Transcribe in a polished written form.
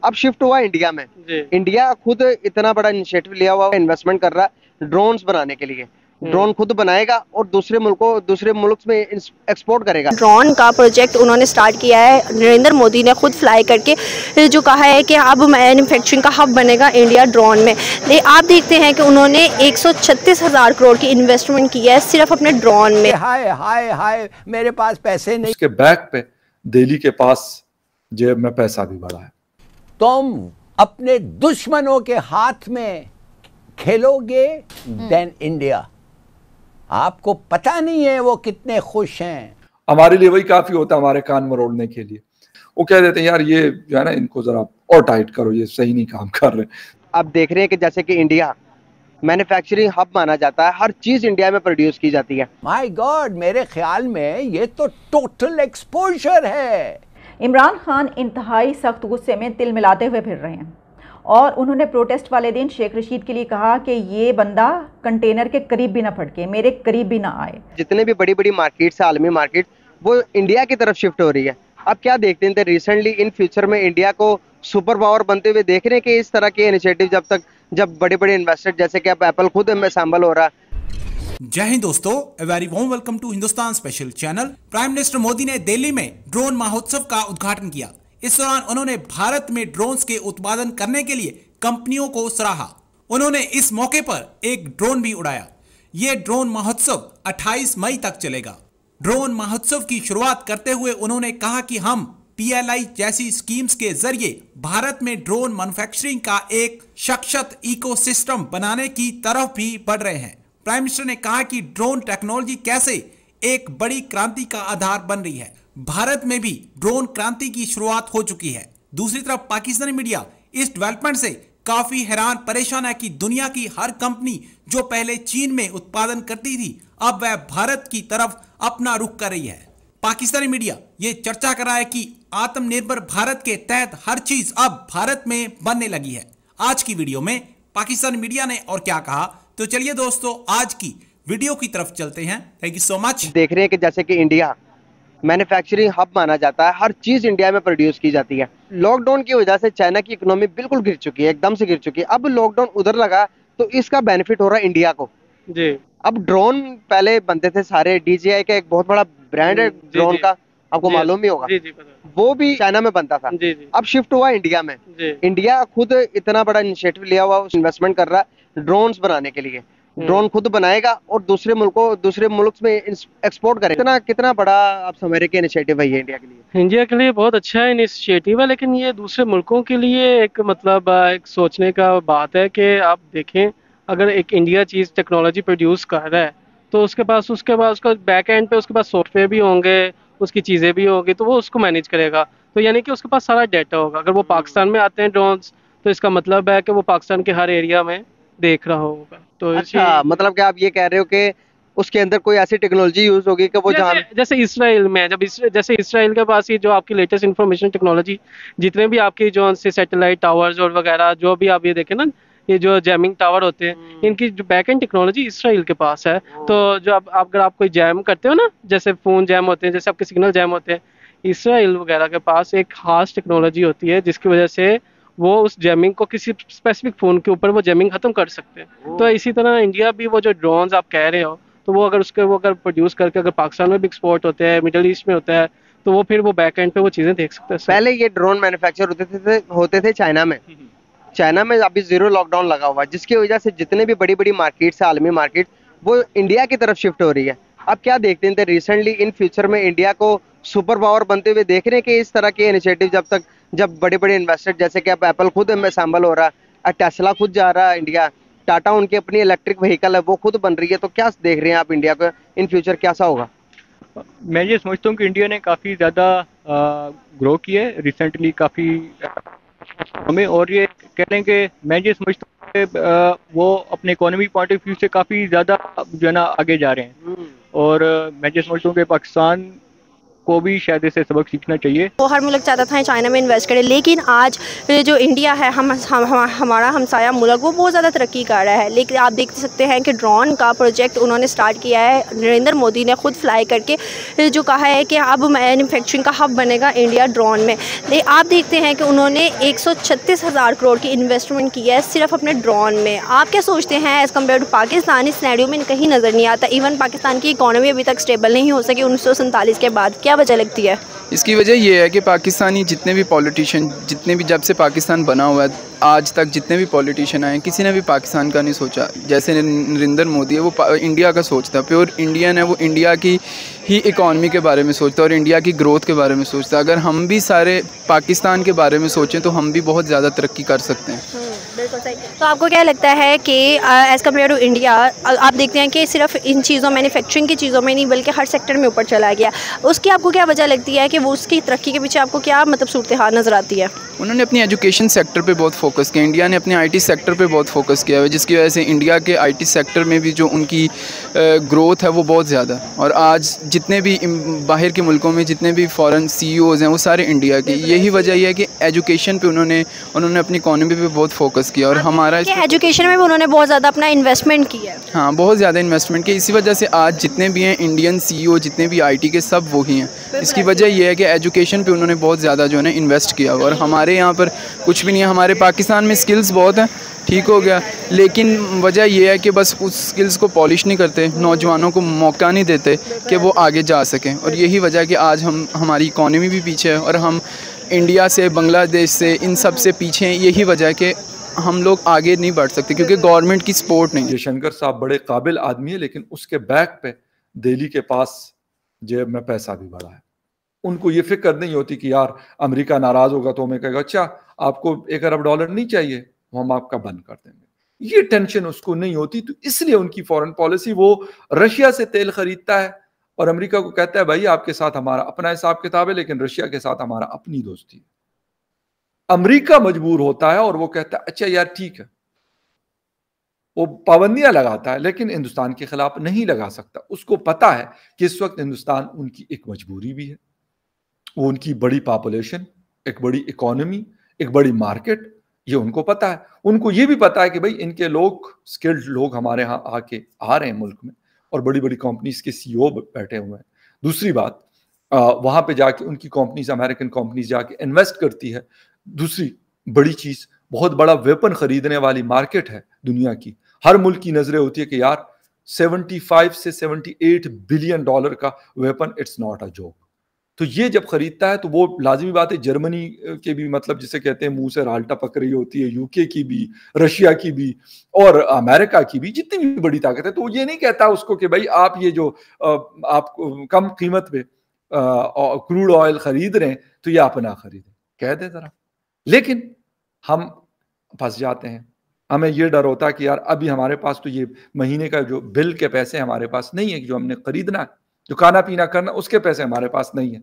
अब शिफ्ट हुआ इंडिया में। इंडिया खुद इतना बड़ा इनिशिएटिव लिया हुआ इन्वेस्टमेंट कर रहा है ड्रोन्स बनाने के लिए। ड्रोन खुद बनाएगा और दूसरे मुल्क में एक्सपोर्ट करेगा। ड्रोन का प्रोजेक्ट उन्होंने स्टार्ट किया है, नरेंद्र मोदी ने खुद फ्लाई करके जो कहा है कि अब मैन्युफैक्चरिंग का हब बनेगा इंडिया ड्रोन में। आप देखते हैं कि उन्होंने 136,000 करोड़ की इन्वेस्टमेंट की है सिर्फ अपने ड्रोन में। हाय हाय हाय मेरे पास पैसे नहीं। उसके बैक पे दिल्ली के पास जेब में पैसा भी बड़ा है। तुम अपने दुश्मनों के हाथ में खेलोगे देन इंडिया। आपको पता नहीं है वो कितने खुश हैं। हमारे लिए वही काफी होता है हमारे कान मरोड़ने के लिए। वो कह देते हैं यार ये जो है ना इनको जरा और टाइट करो, ये सही नहीं काम कर रहे। अब देख रहे हैं कि जैसे कि इंडिया मैन्युफैक्चरिंग हब माना जाता है, हर चीज इंडिया में प्रोड्यूस की जाती है। माय गॉड, मेरे ख्याल में ये तो टोटल एक्सपोजर है। इमरान खान इंतहाई सख्त गुस्से में तिल मिलाते हुए फिर रहे हैं और उन्होंने प्रोटेस्ट वाले दिन शेख रशीद के लिए कहा कि ये बंदा कंटेनर के करीब भी ना फटके, मेरे करीब भी ना आए। जितने भी बड़ी बड़ी मार्केट्स है, आलमी मार्केट, वो इंडिया की तरफ शिफ्ट हो रही है। अब क्या देखते हैं रिसेंटली इन फ्यूचर में इंडिया को सुपर पावर बनते हुए देख रहे हैं कि इस तरह के इनिशिएटिव जब बड़े बड़े इन्वेस्टर जैसे कि अब एप्पल खुद में शामिल हो रहा है। जय हिंद दोस्तों, a very warm welcome to Hindustan special channel. Prime minister Modi ने दिल्ली में ड्रोन महोत्सव का उद्घाटन किया। इस दौरान उन्होंने भारत में ड्रोन्स के उत्पादन करने के लिए कंपनियों को सराहा। उन्होंने इस मौके पर एक ड्रोन भी उड़ाया। ये ड्रोन महोत्सव 28 मई तक चलेगा। ड्रोन महोत्सव की शुरुआत करते हुए उन्होंने कहा कि हम PLI जैसी स्कीम्स के जरिए भारत में ड्रोन मैन्युफैक्चरिंग का एक सशक्त इकोसिस्टम बनाने की तरफ भी बढ़ रहे हैं। प्राइम मिनिस्टर ने कहा कि ड्रोन टेक्नोलॉजी कैसे एक बड़ी क्रांति का आधार बन रही है। भारत में भी ड्रोन क्रांति की शुरुआत हो चुकी है। दूसरी तरफ पाकिस्तानी मीडिया इस डेवलपमेंट से काफी हैरान परेशान है कि दुनिया की हर कंपनी जो पहले चीन में उत्पादन करती थी, अब वह भारत की तरफ अपना रुख कर रही है। पाकिस्तानी मीडिया ये चर्चा कर रहा है कि आत्मनिर्भर भारत के तहत हर चीज अब भारत में बनने लगी है। आज की वीडियो में पाकिस्तानी मीडिया ने और क्या कहा, तो चलिए दोस्तों आज की वीडियो की तरफ चलते हैं। Thank you so much. देख रहे हैं कि जैसे कि इंडिया मैन्युफैक्चरिंग हब माना जाता है, हर चीज इंडिया में प्रोड्यूस की जाती है। लॉकडाउन की वजह से चाइना की इकोनॉमी बिल्कुल गिर चुकी है, एकदम से गिर चुकी है। अब लॉकडाउन उधर लगा तो इसका बेनिफिट हो रहा है इंडिया को जी। अब ड्रोन पहले बनते थे सारे, DJI का एक बहुत बड़ा ब्रांड है ड्रोन का, आपको मालूम ही होगा। वो भी चाइना में बनता था। अब शिफ्ट हुआ इंडिया में। इंडिया खुद इतना बड़ा इनिशिएटिव लिया हुआ इन्वेस्टमेंट कर रहा है ड्रोन्स बनाने के लिए। ड्रोन खुद बनाएगा और दूसरे मुल्क में एक्सपोर्ट करेगा। कितना बड़ा आप समझ रहे कि इनिशिएटिव है ये इंडिया के लिए? इंडिया के लिए बहुत अच्छा इनिशिएटिव है, लेकिन ये दूसरे मुल्कों के लिए एक मतलब एक सोचने का बात है कि आप देखें, अगर एक इंडिया चीज़ टेक्नोलॉजी प्रोड्यूस कर रहा है तो उसके पास उसका बैक एंड पे उसके पास सॉफ्टवेयर भी होंगे, उसकी चीज़ें भी होंगी, तो वो उसको मैनेज करेगा। तो यानी कि उसके पास सारा डाटा होगा। अगर वो पाकिस्तान में आते हैं ड्रोन्स, तो इसका मतलब है कि वो पाकिस्तान के हर एरिया में देख रहा होगा। तो अच्छा, मतलब कि आप ये कह रहे हो कि उसके अंदर कोई ऐसी टेक्नोलॉजी यूज होगी कि वो जैसे इसराइल में जैसे इसराइल के पास ये जो आपकी लेटेस्ट इंफॉर्मेशन टेक्नोलॉजी, जितने भी आपकी जो सैटेलाइट टावर्स और वगैरह जो भी आप ये देखें ना, ये जो जैमिंग टावर होते हैं, इनकी जो बैक एंड टेक्नोलॉजी इसराइल के पास है। तो जो अगर आप कोई जैम करते हो ना, जैसे फोन जैम होते हैं, जैसे आपके सिग्नल जैम होते हैं, इसराइल वगैरह के पास एक खास टेक्नोलॉजी होती है जिसकी वजह से वो उस जैमिंग को किसी स्पेसिफिक फोन के ऊपर वो जैमिंग खत्म कर सकते हैं। तो इसी तरह इंडिया भी वो जो ड्रोन्स आप कह रहे हो, तो वो अगर प्रोड्यूस करके अगर पाकिस्तान में भी एक्सपोर्ट होते हैं, मिडिल ईस्ट में होता है, तो वो फिर वो बैक एंड पे वो चीजें देख सकते हैं। पहले ये ड्रोन मैन्युफैक्चर होते थे चाइना में। चाइना में अभी 0 लॉकडाउन लगा हुआ है, जिसकी वजह से जितने भी बड़ी बड़ी मार्केट्स है, आलमी मार्केट, वो इंडिया की तरफ शिफ्ट हो रही है। अब क्या देखते हैं रिसेंटली इन फ्यूचर में इंडिया को सुपर पावर बनते हुए देख रहे हैं कि इस तरह के इनिशिएटिव जब बड़े बड़े इन्वेस्टर जैसे कि अब एप्पल खुद में शामिल हो रहा है, टेस्ला खुद जा रहा है इंडिया, टाटा उनकी अपनी इलेक्ट्रिक व्हीकल है वो खुद बन रही है। तो क्या देख रहे हैं आप इंडिया को इन फ्यूचर कैसा होगा? मैं ये समझता हूँ कि इंडिया ने काफ़ी ज़्यादा ग्रो की है रिसेंटली काफ़ी हमें, और ये कह लें कि मैं ये समझता हूँ कि वो अपने इकोनॉमी पॉइंट ऑफ व्यू से काफ़ी ज़्यादा जो है ना आगे जा रहे हैं। और मैं ये समझता हूँ कि पाकिस्तान को भी शायद इससे सबक सीखना चाहिए। वो हर मुल्क चाहता था चाइना में इन्वेस्ट करे, लेकिन आज जो इंडिया है हमारा हमसाया मुल्क, वो बहुत ज़्यादा तरक्की कर रहा है। लेकिन आप देख सकते हैं कि ड्रोन का प्रोजेक्ट उन्होंने स्टार्ट किया है, नरेंद्र मोदी ने खुद फ्लाई करके जो कहा है कि अब मैन्युफैक्चरिंग का हब बनेगा इंडिया ड्रोन में। लेकिन आप देखते हैं कि उन्होंने 136,000 करोड़ की इन्वेस्टमेंट की है सिर्फ अपने ड्रोन में। आप क्या सोचते हैं एज़ कम्पेयर टू पाकिस्तान? इस सिनेरियो में कहीं नज़र नहीं आता। इवन पाकिस्तान की इकॉनमी अभी तक स्टेबल नहीं हो सकी 1947 के बाद। क्या वजह लगती है? इसकी वजह ये है कि पाकिस्तानी जितने भी पॉलिटिशियन, जितने भी जब से पाकिस्तान बना हुआ है आज तक जितने भी पॉलिटिशियन आए, किसी ने भी पाकिस्तान का नहीं सोचा। जैसे नरेंद्र मोदी है, वो इंडिया का सोचता है, प्योर इंडियन है, वो इंडिया की ही इकॉनमी के बारे में सोचता है और इंडिया की ग्रोथ के बारे में सोचता है। अगर हम भी सारे पाकिस्तान के बारे में सोचें तो हम भी बहुत ज़्यादा तरक्की कर सकते हैं। बिल्कुल सही। तो आपको क्या लगता है कि एज़ कम्पेयर टू इंडिया आप देखते हैं कि सिर्फ इन चीज़ों, मैन्युफैक्चरिंग की चीज़ों में नहीं बल्कि हर सेक्टर में ऊपर चला गया, उसकी आपको क्या वजह लगती है कि वो उसकी तरक्की के पीछे आपको क्या मतलब सूरत हाल नज़र आती है? उन्होंने अपनी एजुकेशन सेक्टर पे बहुत फोकस किया, इंडिया ने अपने आईटी सेक्टर पे बहुत फोकस किया है, जिसकी वजह से इंडिया के आईटी सेक्टर में भी जो उनकी ग्रोथ है वो बहुत ज़्यादा है। और आज जितने भी बाहर के मुल्कों में जितने भी फॉरेन CEOs हैं वो सारे इंडिया के। यही वजह यह है कि एजुकेशन पे उन्होंने अपनी इकॉनमी पे बहुत फोकस किया और हमारा एजुकेशन में भी उन्होंने बहुत ज़्यादा अपना इन्वेस्टमेंट किया है। हाँ, बहुत ज़्यादा इन्वेस्टमेंट किया। इसी वजह से आज जितने भी हैं इंडियन CEO, जितने भी IT के, सब वही हैं। इसकी वजह यह है कि एजुकेशन पे उन्होंने बहुत ज़्यादा जो है ना इन्वेस्ट किया। और हमारे यहाँ पर कुछ भी नहीं है। हमारे पाकिस्तान में स्किल्स बहुत हैं, ठीक हो गया, लेकिन वजह यह है कि बस उस स्किल्स को पॉलिश नहीं करते, नौजवानों को मौका नहीं देते कि वो आगे जा सकें। और यही वजह है कि आज हमारी इकॉनमी भी पीछे है और हम इंडिया से, बांग्लादेश से, इन सब से पीछे हैं। यही वजह है कि हम लोग आगे नहीं बढ़ सकते क्योंकि गवर्नमेंट की सपोर्ट नहीं है। जयशंकर साहब बड़े काबिल आदमी है, लेकिन उसके बैक पे दिल्ली के पास जेब में पैसा भी बड़ा है। उनको ये फिक्र नहीं होती कि यार अमेरिका नाराज होगा तो हमें कहेगा अच्छा आपको $1 अरब नहीं चाहिए, हम आपका बंद कर देंगे। ये टेंशन उसको नहीं होती। तो इसलिए उनकी फॉरेन पॉलिसी, वो रशिया से तेल खरीदता है और अमेरिका को कहता है भाई आपके साथ हमारा अपना हिसाब किताब है, लेकिन रशिया के साथ हमारा अपनी दोस्ती है। अमेरिका मजबूर होता है और वो कहता है अच्छा यार ठीक है, वो पाबंदियां लगाता है लेकिन हिंदुस्तान के खिलाफ नहीं लगा सकता। उसको पता है कि इस वक्त हिंदुस्तान उनकी एक मजबूरी भी है। वो उनकी बड़ी पॉपुलेशन, एक बड़ी इकोनॉमी, एक बड़ी मार्केट, ये उनको पता है। उनको ये भी पता है कि भाई इनके लोग, स्किल्ड लोग हमारे यहाँ आ रहे हैं मुल्क में और बड़ी बड़ी कंपनीज के CEO बैठे हुए हैं। दूसरी बात, वहां पे जाके उनकी कंपनीज, अमेरिकन कंपनीज जाके इन्वेस्ट करती है। दूसरी बड़ी चीज, बहुत बड़ा वेपन खरीदने वाली मार्केट है दुनिया की। हर मुल्क की नजरें होती है कि यार 75 से 78 बिलियन डॉलर का weapon, it's not a joke. तो ये जब खरीदता है तो वो लाजिमी बात है, जर्मनी के भी, मतलब जिसे कहते हैं मुंह से राल टपक रही होती है, UK की भी, रशिया की भी और अमेरिका की भी, जितनी भी बड़ी ताकत है। तो ये नहीं कहता उसको कि भाई आप ये जो आप कम कीमत पे क्रूड ऑयल खरीद रहे हैं तो ये आप ना खरीदें, कह दे जरा। लेकिन हम फंस जाते हैं। हमें ये डर होता है कि यार अभी हमारे पास तो ये महीने का जो बिल के पैसे हमारे पास नहीं है, जो हमने खरीदना है, जो खाना पीना करना, उसके पैसे हमारे पास नहीं है।